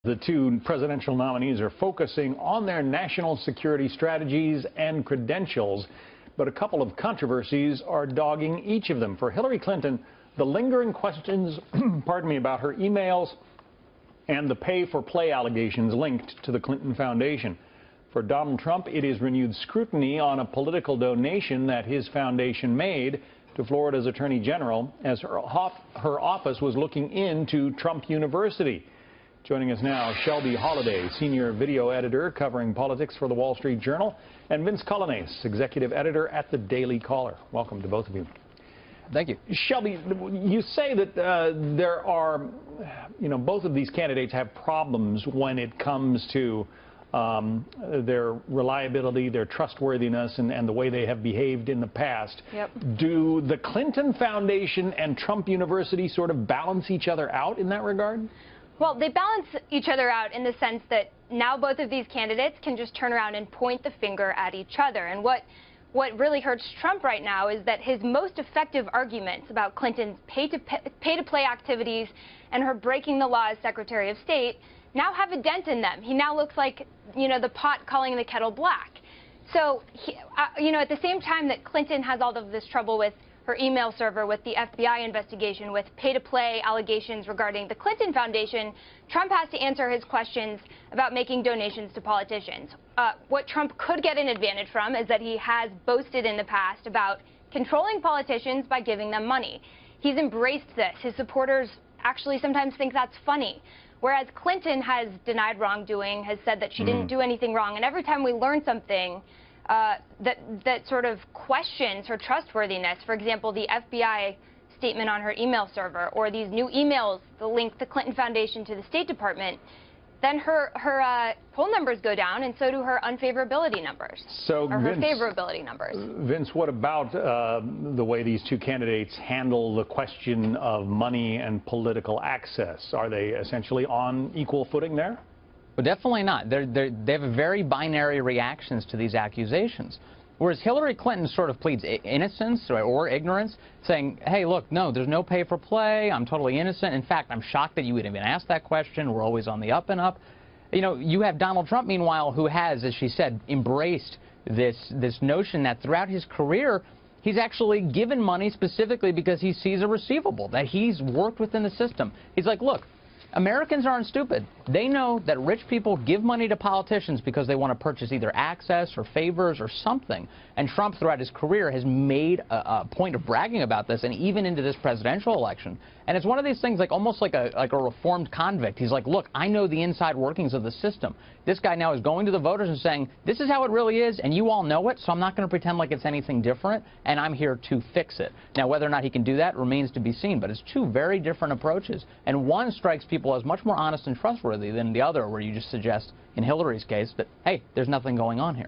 The two presidential nominees are focusing on their national security strategies and credentials, but a couple of controversies are dogging each of them. For Hillary Clinton, the lingering questions about her emails and the pay-for-play allegations linked to the Clinton Foundation. For Donald Trump, it is renewed scrutiny on a political donation that his foundation made to Florida's Attorney General as her office was looking into Trump University. Joining us now, Shelby Holliday, senior video editor covering politics for the Wall Street Journal, and Vince Colonese, executive editor at the Daily Caller. Welcome to both of you. Thank you. Shelby, you say that there are, both of these candidates have problems when it comes to their reliability, their trustworthiness, and the way they have behaved in the past. Yep. Do the Clinton Foundation and Trump University sort of balance each other out in that regard? Well, they balance each other out in the sense that now both of these candidates can just turn around and point the finger at each other. And what really hurts Trump right now is that his most effective arguments about Clinton's pay-to-play activities and her breaking the law as Secretary of State now have a dent in them. He now looks like, the pot calling the kettle black. So, at the same time that Clinton has all of this trouble with her email server, with the FBI investigation, with pay-to-play allegations regarding the Clinton Foundation, Trump has to answer his questions about making donations to politicians. What Trump could get an advantage from is that he has boasted in the past about controlling politicians by giving them money. He's embraced this. His supporters actually sometimes think that's funny. Whereas Clinton has denied wrongdoing, has said that she didn't do anything wrong. And every time we learn something that sort of questions her trustworthiness, for example, the FBI statement on her email server, or these new emails that link the Clinton Foundation to the State Department, then her poll numbers go down, and so do her unfavorability numbers, or her favorability numbers. Vince, what about the way these two candidates handle the question of money and political access? Are they essentially on equal footing there? Well, definitely not. They have very binary reactions to these accusations. Whereas Hillary Clinton sort of pleads innocence or ignorance, saying, hey, look, no, there's no pay for play. I'm totally innocent. In fact, I'm shocked that you would even ask that question. We're always on the up and up. You have Donald Trump, meanwhile, who has, as she said, embraced this notion that throughout his career, he's actually given money specifically because he sees a receivable, that he's worked within the system. He's like, look, Americans aren't stupid. They know that rich people give money to politicians because they want to purchase either access or favors or something. And Trump, throughout his career, has made a point of bragging about this, and even into this presidential election. And it's one of these things almost like a reformed convict. He's like, look, I know the inside workings of the system. This guy now is going to the voters and saying, this is how it really is, and you all know it, so I'm not going to pretend like it's anything different, and I'm here to fix it. Now, whether or not he can do that remains to be seen, but it's two very different approaches. And one strikes people as much more honest and trustworthy than the other, where you just suggest, in Hillary's case, that, hey, there's nothing going on here.